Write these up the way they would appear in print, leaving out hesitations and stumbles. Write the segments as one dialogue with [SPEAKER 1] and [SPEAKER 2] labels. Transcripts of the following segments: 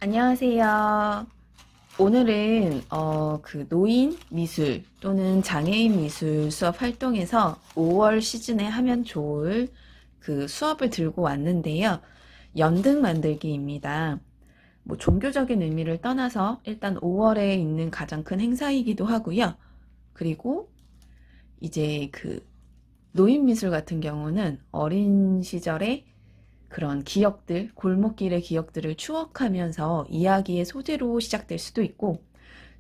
[SPEAKER 1] 안녕하세요. 오늘은 그 노인 미술 또는 장애인 미술 수업 활동에서 5월 시즌에 하면 좋을 그 수업을 들고 왔는데요. 연등 만들기입니다. 뭐 종교적인 의미를 떠나서 일단 5월에 있는 가장 큰 행사이기도 하고요. 그리고 이제 그 노인 미술 같은 경우는 어린 시절에 그런 기억들, 골목길의 기억들을 추억하면서 이야기의 소재로 시작될 수도 있고,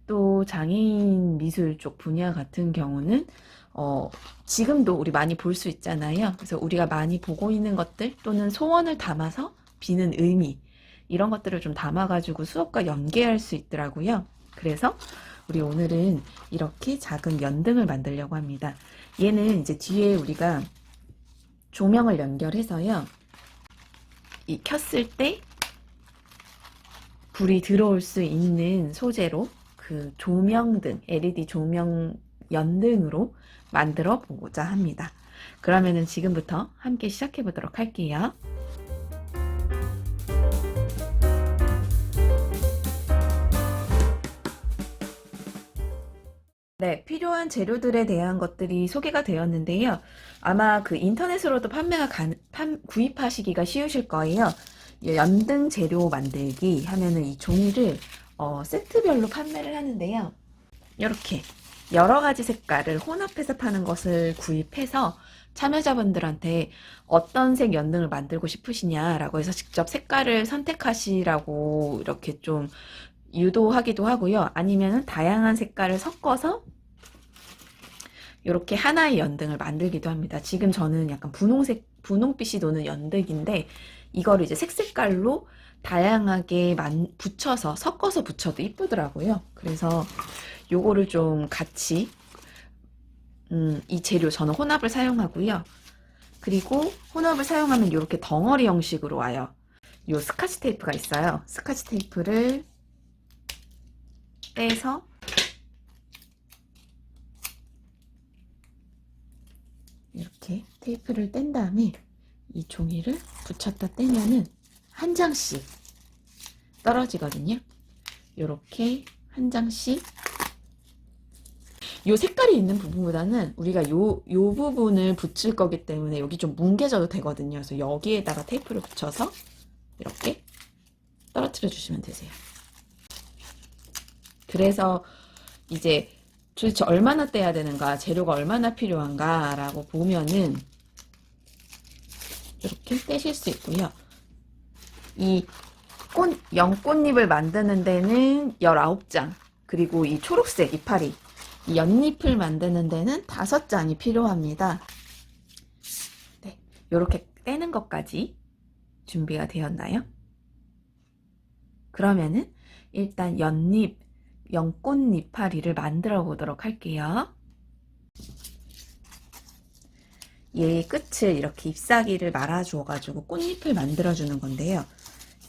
[SPEAKER 1] 또 장애인 미술 쪽 분야 같은 경우는 어, 지금도 우리 많이 볼 수 있잖아요. 그래서 우리가 많이 보고 있는 것들 또는 소원을 담아서 비는 의미, 이런 것들을 좀 담아가지고 수업과 연계할 수 있더라고요. 그래서 우리 오늘은 이렇게 작은 연등을 만들려고 합니다. 얘는 이제 뒤에 우리가 조명을 연결해서요. 이 켰을 때 불이 들어올 수 있는 소재로 그 조명등, LED 조명 연등으로 만들어 보고자 합니다. 그러면은 지금부터 함께 시작해 보도록 할게요. 네, 필요한 재료들에 대한 것들이 소개가 되었는데요. 아마 그 인터넷으로도 구입하시기가 쉬우실 거예요. 연등 재료 만들기 하면은 이 종이를 세트별로 판매를 하는데요. 이렇게 여러 가지 색깔을 혼합해서 파는 것을 구입해서 참여자분들한테 어떤 색 연등을 만들고 싶으시냐라고 해서 직접 색깔을 선택하시라고 이렇게 좀 유도하기도 하고요. 아니면은 다양한 색깔을 섞어서 이렇게 하나의 연등을 만들기도 합니다. 지금 저는 약간 분홍빛이 도는 연등인데 이거를 이제 색색깔로 다양하게 붙여서 섞어서 붙여도 이쁘더라고요. 그래서 요거를 좀 같이 이 재료 저는 혼합을 사용하고요. 그리고 혼합을 사용하면 이렇게 덩어리 형식으로 와요. 요 스카치 테이프가 있어요. 스카치 테이프를 떼서 이렇게 테이프를 뗀 다음에 이 종이를 붙였다 떼면은 한 장씩 떨어지거든요. 이렇게 한 장씩 요 색깔이 있는 부분보다는 우리가 요 부분을 붙일 거기 때문에 여기 좀 뭉개져도 되거든요. 그래서 여기에다가 테이프를 붙여서 이렇게 떨어뜨려 주시면 되세요. 그래서 이제 도대체 얼마나 떼야 되는가, 재료가 얼마나 필요한가 라고 보면은 이렇게 떼실 수 있고요. 이 연꽃잎을 만드는 데는 19장, 그리고 이 초록색 이파리, 이 연잎을 만드는 데는 5장이 필요합니다. 네, 이렇게 떼는 것까지 준비가 되었나요? 그러면은 일단 연꽃잎파리를 만들어 보도록 할게요. 얘 끝을 이렇게 잎사귀를 말아줘 가지고 꽃잎을 만들어 주는 건데요.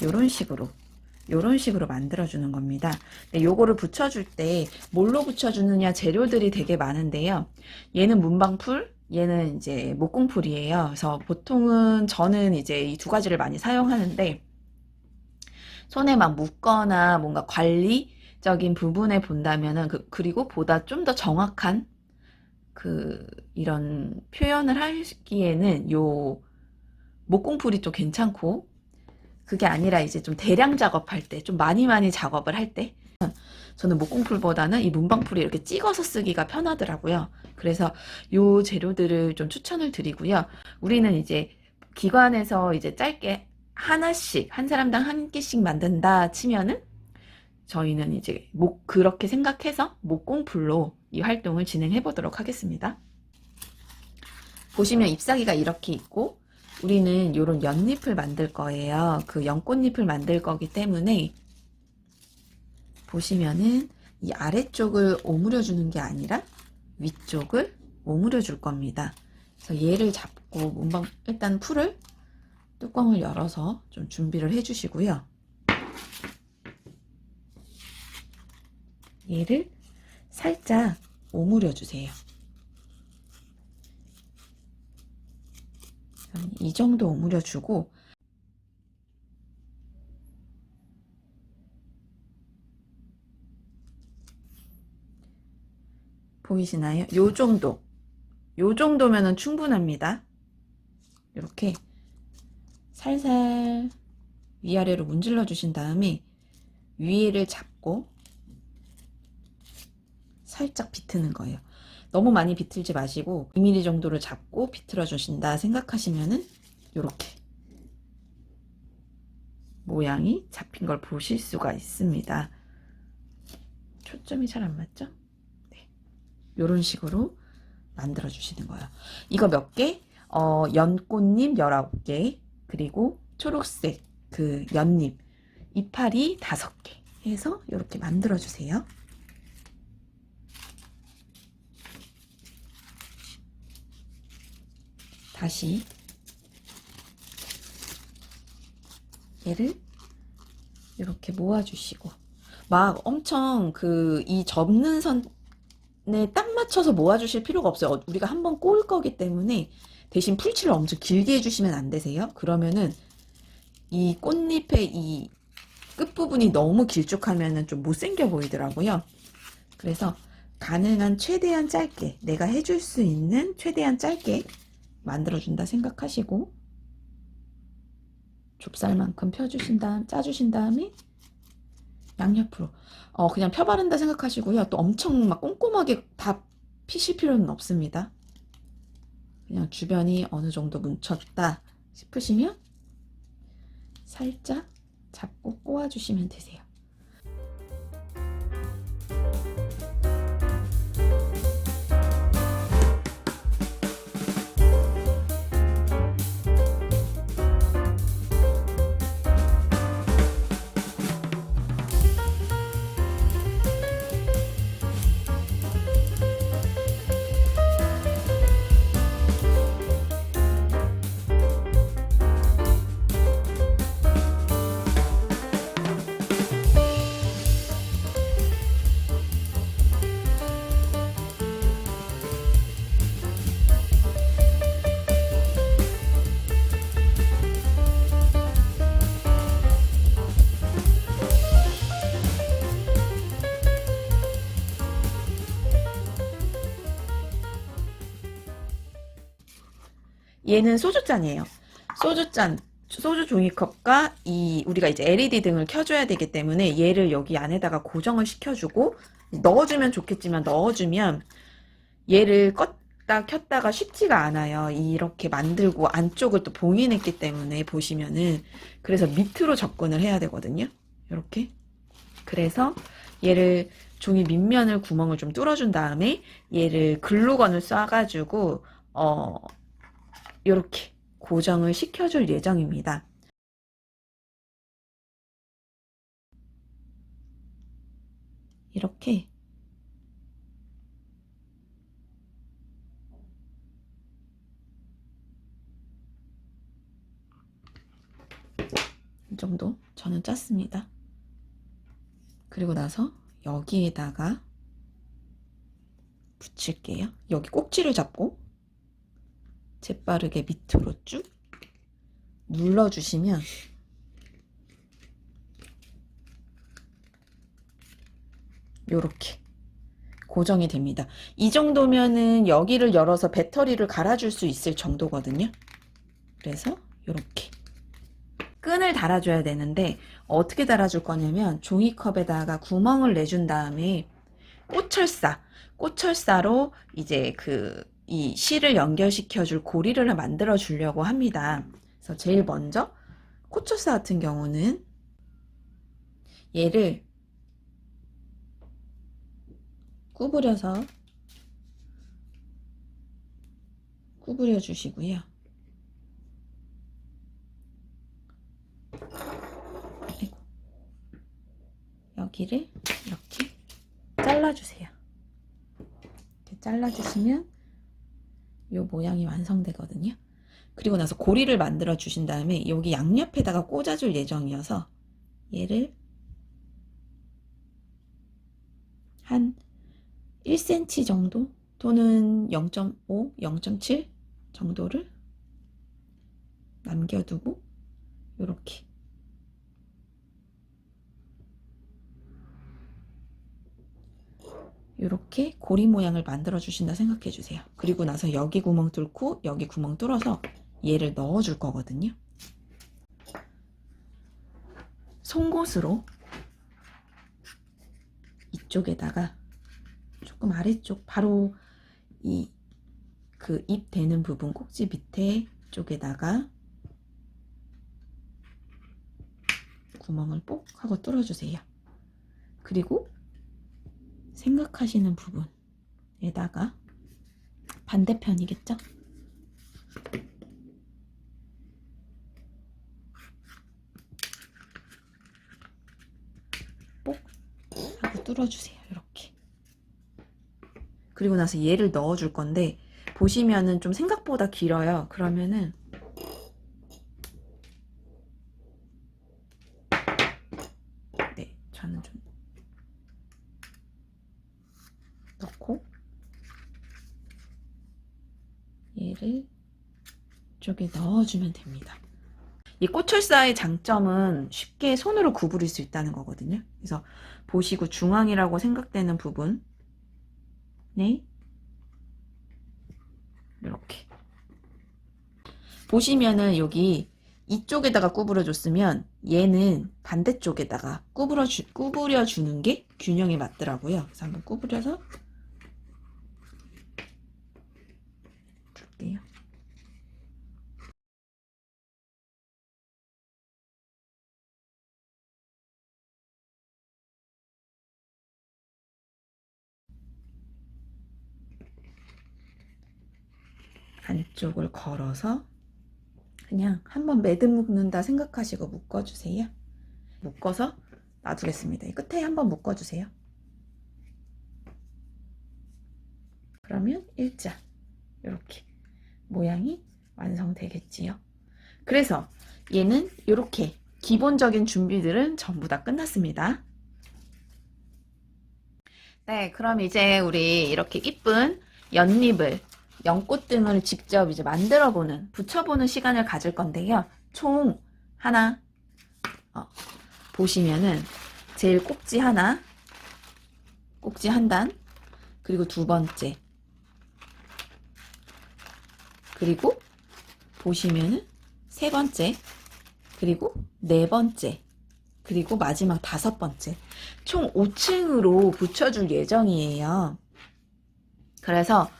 [SPEAKER 1] 요런 식으로 만들어 주는 겁니다. 요거를 붙여줄 때 뭘로 붙여주느냐, 재료들이 되게 많은데요. 얘는 문방풀, 얘는 이제 목공풀이에요. 그래서 보통은 저는 이제 이 두 가지를 많이 사용하는데, 손에 막 묻거나 뭔가 관리적인 부분에 본다면은 그리고 보다 좀 더 정확한 이런 표현을 하기에는 요 목공풀이 좀 괜찮고, 그게 아니라 이제 좀 대량 작업할 때, 좀 많이 작업을 할 때, 저는 목공풀보다는 이 문방풀이 이렇게 찍어서 쓰기가 편하더라고요. 그래서 요 재료들을 좀 추천을 드리고요. 우리는 이제 기관에서 이제 짧게 하나씩, 한 사람당 한 개씩 만든다 치면은 저희는 이제 그렇게 생각해서 목공풀로 이 활동을 진행해 보도록 하겠습니다. 보시면 잎사귀가 이렇게 있고, 우리는 요런 연잎을 만들 거예요. 그 연꽃잎을 만들 거기 때문에 보시면은 이 아래쪽을 오므려 주는 게 아니라 위쪽을 오므려 줄 겁니다. 그래서 얘를 잡고 일단 풀을 뚜껑을 열어서 좀 준비를 해 주시고요. 얘를 살짝 오므려 주세요. 이 정도 오므려 주고, 보이시나요? 요 정도면은 충분합니다. 이렇게 살살 위아래로 문질러 주신 다음에 위를 잡고 살짝 비트는 거예요. 너무 많이 비틀지 마시고 2mm 정도를 잡고 비틀어 주신다 생각하시면은 이렇게 모양이 잡힌 걸 보실 수가 있습니다. 초점이 잘 안 맞죠? 네. 이런 식으로 만들어 주시는 거예요. 이거 몇 개? 연꽃잎 19개, 그리고 초록색 그 연잎 이파리 5개 해서 이렇게 만들어 주세요. 다시 얘를 이렇게 모아주시고, 막 엄청 이 접는 선에 딱 맞춰서 모아주실 필요가 없어요. 우리가 한번 꼬을 거기 때문에 대신 풀칠을 엄청 길게 해주시면 안 되세요. 그러면은 이 꽃잎의 이 끝부분이 너무 길쭉하면은 좀 못생겨 보이더라고요. 그래서 가능한 최대한 짧게, 내가 해줄 수 있는 최대한 짧게 만들어준다 생각하시고, 좁쌀만큼 짜주신 다음에 양옆으로 그냥 펴 바른다 생각하시고요. 또 엄청 막 꼼꼼하게 다 피실 필요는 없습니다. 그냥 주변이 어느 정도 뭉쳤다 싶으시면 살짝 잡고 꼬아주시면 되세요. 얘는 소주잔이에요. 소주 종이컵과 우리가 이제 LED 등을 켜줘야 되기 때문에 얘를 여기 안에다가 고정을 시켜주고, 넣어주면 좋겠지만 넣어주면 얘를 껐다 켰다가 쉽지가 않아요. 이렇게 만들고 안쪽을 또 봉인했기 때문에 보시면은, 그래서 밑으로 접근을 해야 되거든요. 이렇게. 그래서 얘를 종이 밑면을 구멍을 좀 뚫어준 다음에 얘를 글루건을 쏴가지고 이렇게 고정을 시켜줄 예정입니다. 이렇게 이 정도 저는 짰습니다. 그리고 나서 여기에다가 붙일게요. 여기 꼭지를 잡고 재빠르게 밑으로 쭉 눌러주시면 요렇게 고정이 됩니다. 이 정도면은 여기를 열어서 배터리를 갈아줄 수 있을 정도거든요. 그래서 요렇게 끈을 달아줘야 되는데, 어떻게 달아줄 거냐면 종이컵에다가 구멍을 내준 다음에 꽃철사로 이제 이 실을 연결시켜줄 고리를 만들어 주려고 합니다. 그래서 제일 먼저 꽃철사 같은 경우는 얘를 구부려 주시고요. 여기를 이렇게 잘라주세요. 이렇게 잘라주시면 이 모양이 완성되거든요. 그리고 나서 고리를 만들어 주신 다음에 여기 양옆에다가 꽂아줄 예정이어서 얘를 한 1cm 정도 또는 0.5, 0.7 정도를 남겨두고 이렇게 이렇게 고리 모양을 만들어 주신다 생각해 주세요. 그리고 나서 여기 구멍 뚫고 여기 구멍 뚫어서 얘를 넣어 줄 거거든요. 송곳으로 이쪽에다가 조금 아래쪽 바로 이 그 입 되는 부분 꼭지 밑에 쪽에다가 구멍을 뽁 하고 뚫어주세요. 그리고 생각하시는 부분에다가 반대편이겠죠? 뽁 하고 뚫어주세요. 이렇게. 그리고 나서 얘를 넣어줄 건데 보시면은 좀 생각보다 길어요. 그러면은 네, 저는 좀 넣고 얘를 이쪽에 넣어주면 됩니다. 이 꽃철사의 장점은 쉽게 손으로 구부릴 수 있다는 거거든요. 그래서 보시고 중앙이라고 생각되는 부분 네, 이렇게 보시면은 여기 이쪽에다가 구부려 줬으면 얘는 반대쪽에다가 구부려 주는 게 균형이 맞더라고요. 그래서 한번 구부려서 줄게요. 안쪽을 걸어서 그냥 한번 매듭 묶는다 생각하시고 묶어주세요. 묶어서 놔두겠습니다. 이 끝에 한번 묶어주세요. 그러면 일자 이렇게 모양이 완성되겠지요. 그래서 얘는 이렇게 기본적인 준비들은 전부 다 끝났습니다. 네, 그럼 이제 우리 이렇게 이쁜 연립을 연꽃등을 직접 이제 만들어보는, 붙여보는 시간을 가질 건데요. 총 하나, 보시면은 제일 꼭지 하나, 꼭지 한 단, 그리고 두 번째, 그리고 보시면은 세 번째, 그리고 네 번째, 그리고 마지막 다섯 번째. 총 5층으로 붙여줄 예정이에요. 그래서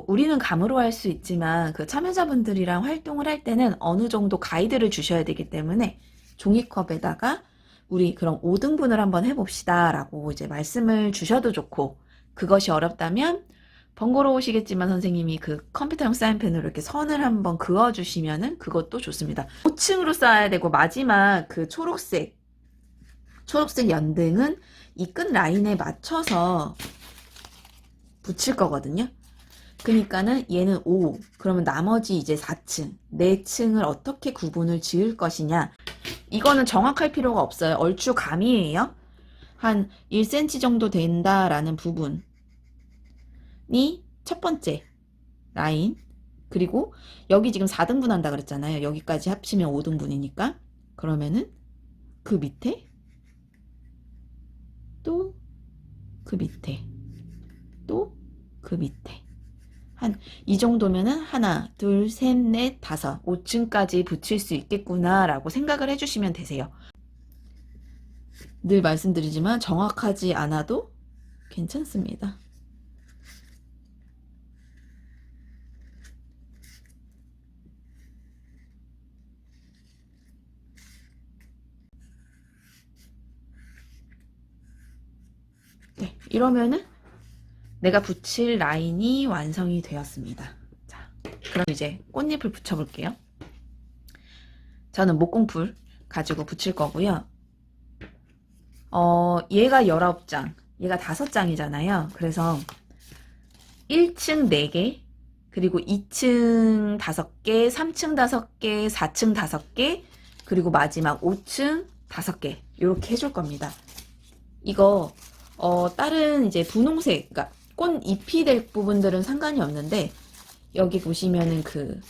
[SPEAKER 1] 우리는 감으로 할 수 있지만 그 참여자분들이랑 활동을 할 때는 어느 정도 가이드를 주셔야 되기 때문에 종이컵에다가 우리 그럼 5등분을 한번 해봅시다 라고 이제 말씀을 주셔도 좋고, 그것이 어렵다면 번거로우시겠지만 선생님이 그 컴퓨터용 사인펜으로 이렇게 선을 한번 그어주시면은 그것도 좋습니다. 5층으로 쌓아야 되고 마지막 그 초록색 연등은 이 끝 라인에 맞춰서 붙일 거거든요. 그러니까는 얘는 5, 그러면 나머지 이제 4층, 4층을 어떻게 구분을 지을 것이냐. 이거는 정확할 필요가 없어요. 얼추 감이에요. 한 1cm 정도 된다라는 부분이 첫 번째 라인. 그리고 여기 지금 4등분 한다 그랬잖아요. 여기까지 합치면 5등분이니까. 그러면은 그 밑에 또 그 밑에 또 그 밑에 한 이 정도면은 하나, 둘, 셋, 넷, 다섯, 5층까지 붙일 수 있겠구나 라고 생각을 해주시면 되세요. 늘 말씀드리지만 정확하지 않아도 괜찮습니다. 네, 이러면은 내가 붙일 라인이 완성이 되었습니다. 자, 그럼 이제 꽃잎을 붙여볼게요. 저는 목공풀 가지고 붙일 거고요. 얘가 19장, 얘가 5장이잖아요. 그래서 1층 4개, 그리고 2층 5개, 3층 5개, 4층 5개, 그리고 마지막 5층 5개 이렇게 해줄 겁니다. 이거 다른 이제 분홍색, 그러니까 꽃잎이 될 부분들은 상관이 없는데 여기 보시면은 그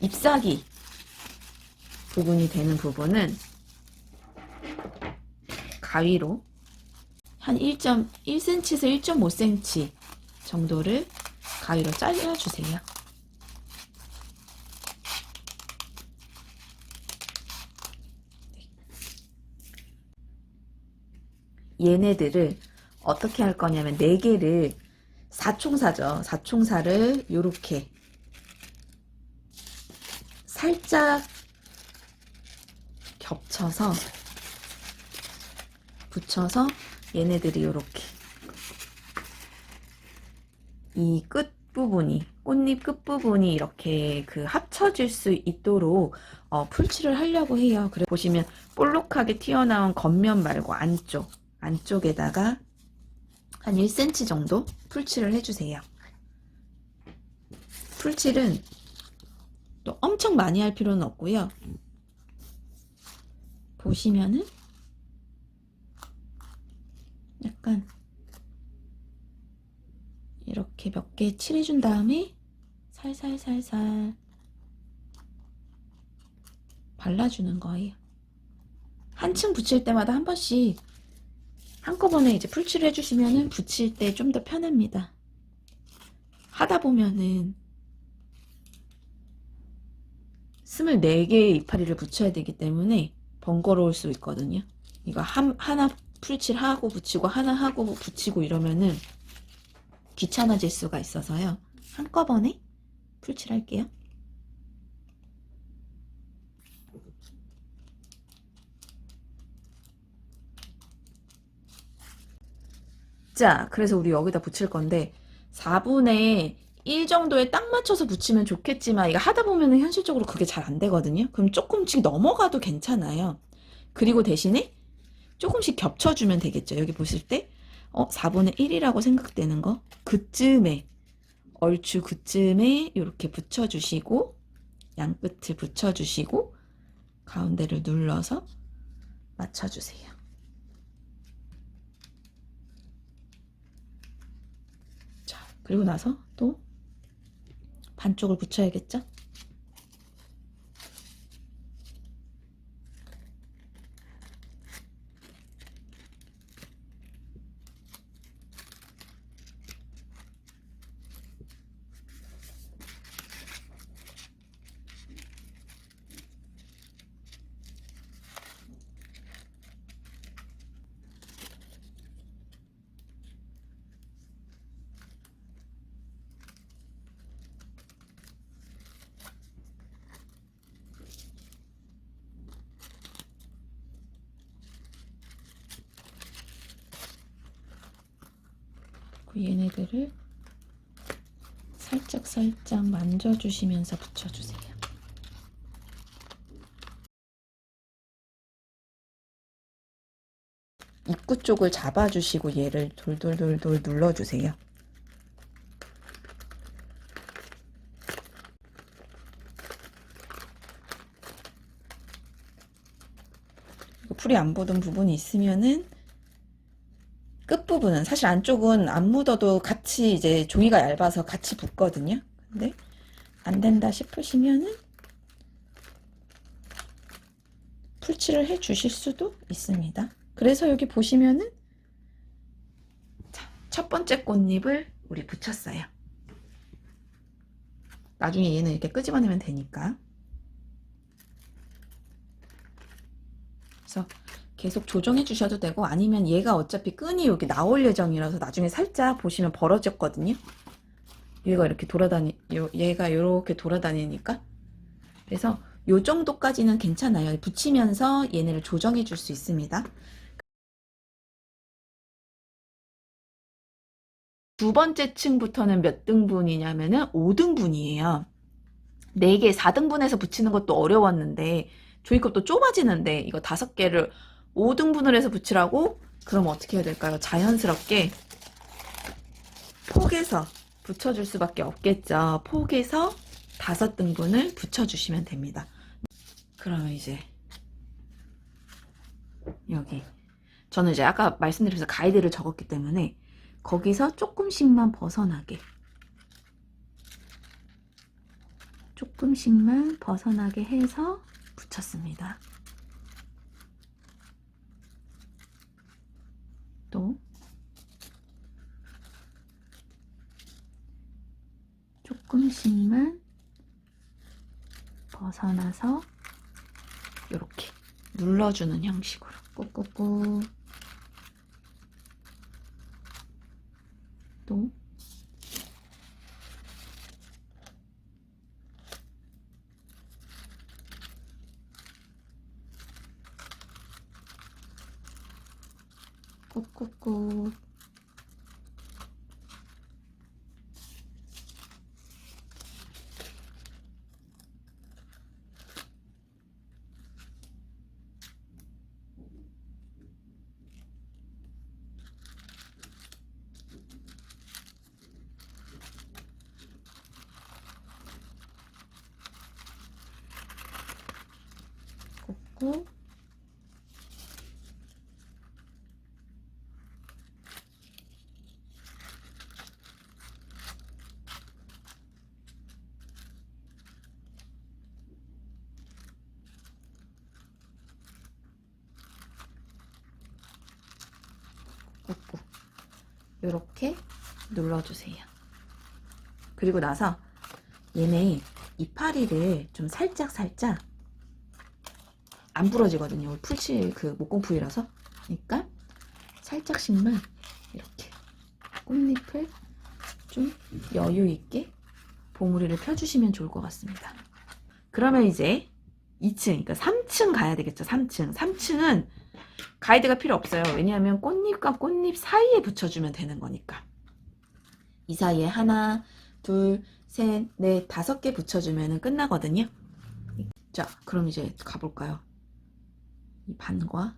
[SPEAKER 1] 잎사귀 부분이 되는 부분은 가위로 한 1.1cm에서 1.5cm 정도를 가위로 잘라주세요. 얘네들을 어떻게 할 거냐면 4개를 사총사죠. 사총사를 요렇게 살짝 겹쳐서 붙여서 얘네들이 요렇게 이 끝부분이 꽃잎 끝부분이 이렇게 그 합쳐질 수 있도록 풀칠을 하려고 해요. 그래 보시면 볼록하게 튀어나온 겉면 말고 안쪽에다가 한 1cm 정도 풀칠을 해주세요. 풀칠은 또 엄청 많이 할 필요는 없고요. 보시면은 약간 이렇게 몇 개 칠해준 다음에 살살살살 발라주는 거예요. 한층 붙일 때마다 한 번씩 한꺼번에 이제 풀칠을 해주시면은 붙일 때 좀 더 편합니다. 하다 보면은 24개의 이파리를 붙여야 되기 때문에 번거로울 수 있거든요. 이거 하나 풀칠하고 붙이고 하나 하고 붙이고 이러면은 귀찮아질 수가 있어서요. 한꺼번에 풀칠할게요. 자, 그래서 우리 여기다 붙일 건데 4분의 1 정도에 딱 맞춰서 붙이면 좋겠지만 이거 하다 보면은 현실적으로 그게 잘 안 되거든요. 그럼 조금씩 넘어가도 괜찮아요. 그리고 대신에 조금씩 겹쳐주면 되겠죠. 여기 보실 때 4분의 1이라고 생각되는 거 그쯤에 얼추 그쯤에 이렇게 붙여주시고 양끝을 붙여주시고 가운데를 눌러서 맞춰주세요. 자, 그리고 나서 또 반쪽을 붙여야겠죠? 얘네들을 살짝 만져주시면서 붙여주세요. 입구 쪽을 잡아주시고 얘를 돌돌돌돌 눌러주세요. 풀이 안 묻은 부분이 있으면은 끝부분은 사실 안쪽은 안 묻어도 같이 이제 종이가 얇아서 같이 붙거든요. 근데 안 된다 싶으시면은 풀칠을 해 주실 수도 있습니다. 그래서 여기 보시면은 자, 첫 번째 꽃잎을 우리 붙였어요. 나중에 얘는 이렇게 끄집어내면 되니까. 그래서 계속 조정해 주셔도 되고 아니면 얘가 어차피 끈이 여기 나올 예정이라서 나중에 살짝 보시면 벌어졌거든요. 얘가 이렇게 얘가 이렇게 돌아다니니까. 그래서 요 정도까지는 괜찮아요. 붙이면서 얘네를 조정해 줄 수 있습니다. 두 번째 층부터는 몇 등분이냐면은 5등분이에요. 4개, 4등분해서 붙이는 것도 어려웠는데 종이컵도 좁아지는데 이거 5개를 5등분을 해서 붙이라고? 그럼 어떻게 해야 될까요? 자연스럽게 폭에서 붙여줄 수밖에 없겠죠. 폭에서 5등분을 붙여주시면 됩니다. 그러면 이제 여기 저는 이제 아까 말씀드려서 가이드를 적었기 때문에 거기서 조금씩만 벗어나게 해서 붙였습니다. 또 조금씩만 벗어나서 이렇게 눌러주는 형식으로 꾹꾹꾹. 또 꾹꾹꾹. 꾹꾹. 꾹꾹. 이렇게 눌러주세요. 그리고 나서 얘네 이파리를 좀 살짝 안 부러지거든요. 풀칠 그 목공풀이라서. 그러니까 살짝씩만 이렇게 꽃잎을 좀 여유 있게 봉우리를 펴주시면 좋을 것 같습니다. 그러면 이제 2층, 그러니까 3층 가야 되겠죠. 3층. 3층은 가이드가 필요 없어요. 왜냐하면 꽃잎과 꽃잎 사이에 붙여주면 되는 거니까. 이 사이에 하나, 둘, 셋, 넷, 5개 붙여주면 끝나거든요. 자, 그럼 이제 가볼까요? 이 반과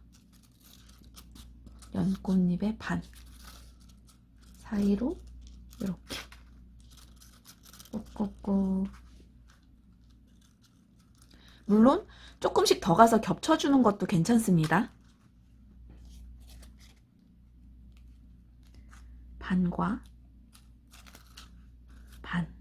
[SPEAKER 1] 연꽃잎의 반 사이로 이렇게 꾹꾹꾹. 물론 조금씩 더 가서 겹쳐주는 것도 괜찮습니다. 반과 반.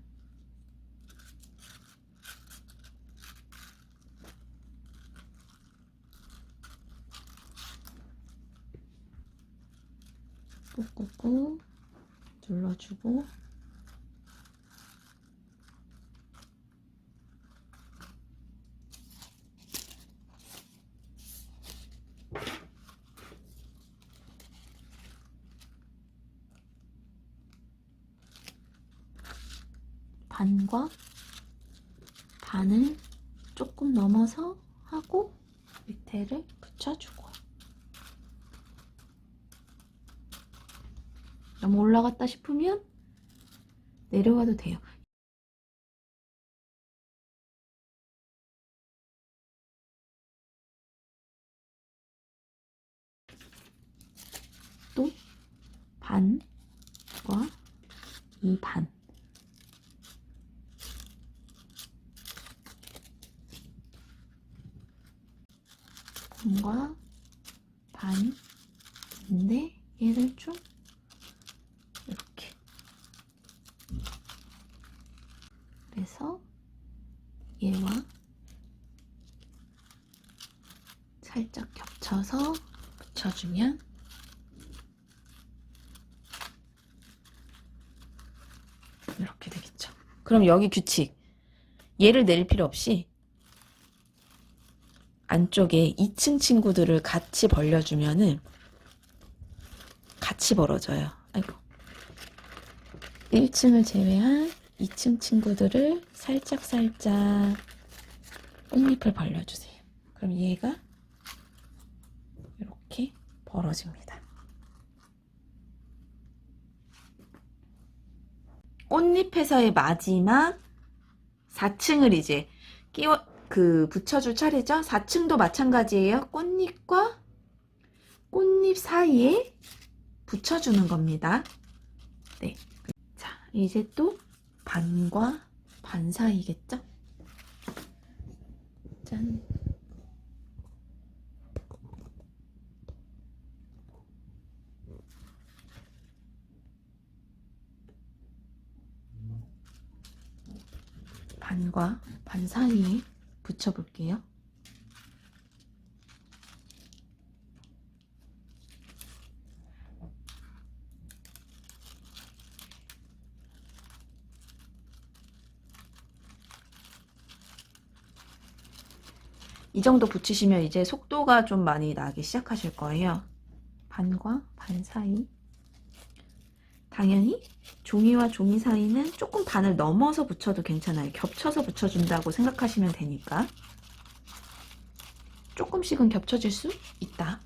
[SPEAKER 1] 꾹꾹꾹 눌러주고. 반과 반을 조금 넘어서 하고 밑에를 붙여주고. 너무 올라갔다 싶으면 내려와도 돼요. 또 반과 이 반. 반과 반인데 얘를 좀 이렇게. 그래서 얘와 살짝 겹쳐서 붙여주면 이렇게 되겠죠. 그럼 여기 규칙. 얘를 내릴 필요 없이 안쪽에 2층 친구들을 같이 벌려주면은 같이 벌어져요. 아이고. 1층을 제외한 2층 친구들을 살짝 꽃잎을 벌려주세요. 그럼 얘가 이렇게 벌어집니다. 꽃잎에서의 마지막 4층을 이제 붙여줄 차례죠. 4층도 마찬가지예요. 꽃잎과 꽃잎 사이에 붙여주는 겁니다. 네. 자, 이제 또 반과 반 사이겠죠? 짠. 반과 반 사이에 붙여볼게요. 이 정도 붙이시면 이제 속도가 좀 많이 나기 시작하실 거예요. 반과 반 사이. 당연히 종이와 종이 사이는 조금 반을 넘어서 붙여도 괜찮아요. 겹쳐서 붙여준다고 생각하시면 되니까. 조금씩은 겹쳐질 수 있다.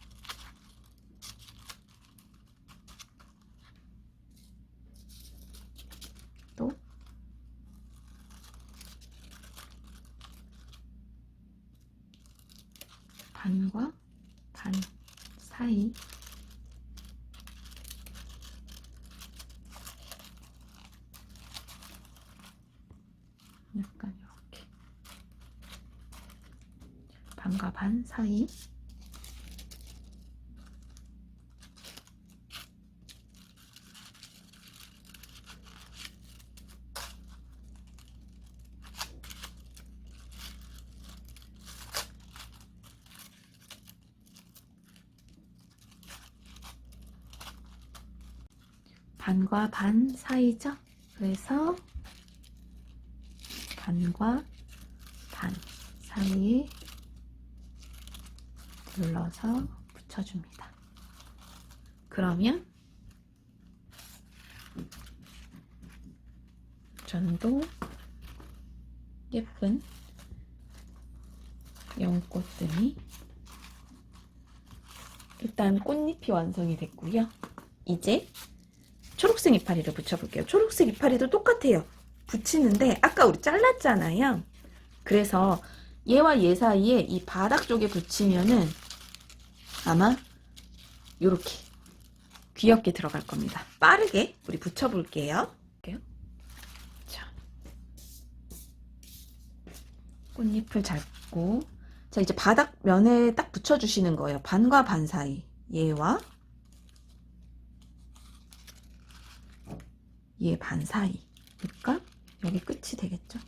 [SPEAKER 1] 또 반과 반 사이. 약간 이렇게 반과 반 사이. 반과 반 사이죠? 그래서 반과 반 사이에 눌러서 붙여줍니다. 그러면 전도 예쁜 연꽃등이 일단 꽃잎이 완성이 됐고요. 이제 초록색 이파리를 붙여볼게요. 초록색 이파리도 똑같아요. 붙이는데 아까 우리 잘랐잖아요. 그래서 얘와 얘 사이에 이 바닥 쪽에 붙이면은 아마 이렇게 귀엽게 들어갈 겁니다. 빠르게 우리 붙여볼게요. 자, 꽃잎을 잡고, 자 이제 바닥 면에 딱 붙여주시는 거예요. 반과 반 사이, 얘와 얘 반 사이. 그러니까 여기 끝이 되겠죠.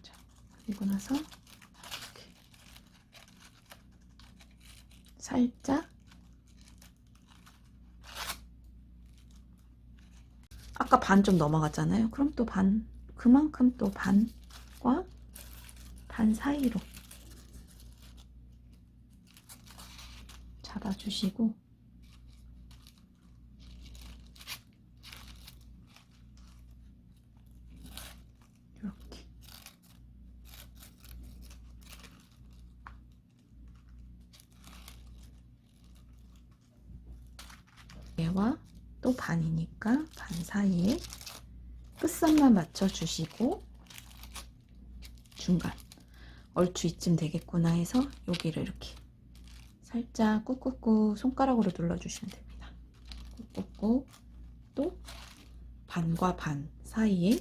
[SPEAKER 1] 자, 그리고 나서 이렇게 살짝, 아까 반 좀 넘어갔잖아요. 그럼 또 반, 그만큼 또 반과 반 사이로 잡아주시고, 이렇게 얘와 또 반이니까 반 사이에 끝선만 맞춰주시고, 중간 얼추 이쯤 되겠구나 해서 여기를 이렇게 살짝 꾹꾹꾹 손가락으로 눌러주시면 됩니다. 꾹꾹꾹. 또 반과 반 사이에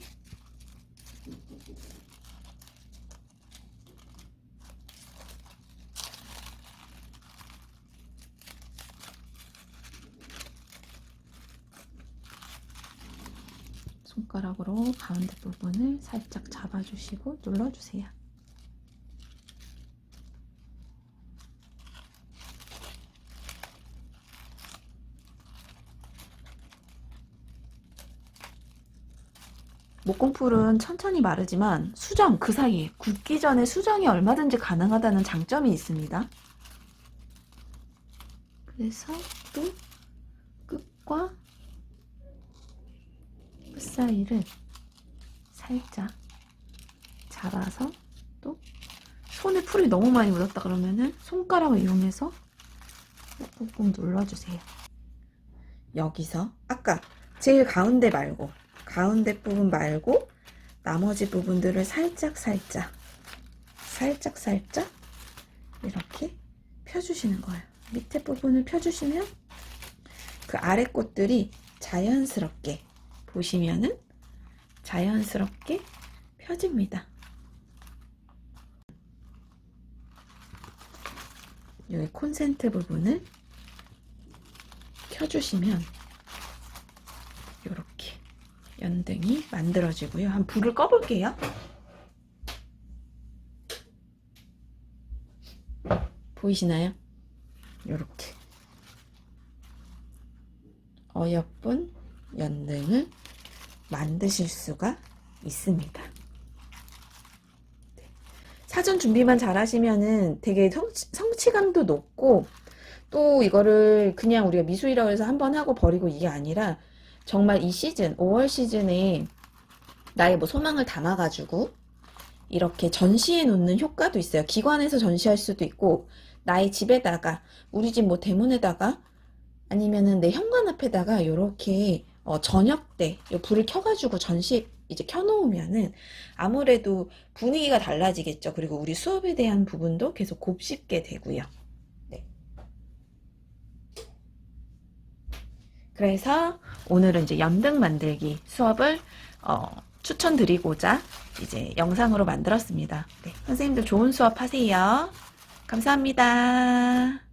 [SPEAKER 1] 손가락으로 가운데 부분을 살짝 잡아주시고 눌러주세요. 목공풀은 천천히 마르지만 수정, 그 사이에 굳기 전에 수정이 얼마든지 가능하다는 장점이 있습니다. 그래서 또 끝과 끝 사이를 살짝 잡아서, 또 손에 풀이 너무 많이 묻었다 그러면은 손가락을 이용해서 꾹꾹꾹 눌러주세요. 여기서 아까 제일 가운데 말고, 가운데 부분 말고 나머지 부분들을 살짝 이렇게 펴주시는 거예요. 밑에 부분을 펴주시면 그 아래 꽃들이 자연스럽게, 보시면은 자연스럽게 펴집니다. 여기 콘센트 부분을 켜주시면 이렇게 연등이 만들어지고요. 한번 불을 꺼볼게요. 보이시나요? 이렇게 어여쁜 연등을 만드실 수가 있습니다. 사전 준비만 잘 하시면은 되게 성취감도 높고, 또 이거를 그냥 우리가 미술이라고 해서 한번 하고 버리고 이게 아니라 정말 이 시즌, 5월 시즌에 나의 뭐 소망을 담아가지고 이렇게 전시해 놓는 효과도 있어요. 기관에서 전시할 수도 있고, 나의 집에다가, 우리 집 뭐 대문에다가, 아니면은 내 현관 앞에다가 이렇게 저녁 때 불을 켜가지고 전시 이제 켜놓으면은 아무래도 분위기가 달라지겠죠. 그리고 우리 수업에 대한 부분도 계속 곱씹게 되고요. 네. 그래서 오늘은 이제 연등 만들기 수업을 추천드리고자 이제 영상으로 만들었습니다. 네, 선생님들 좋은 수업 하세요. 감사합니다.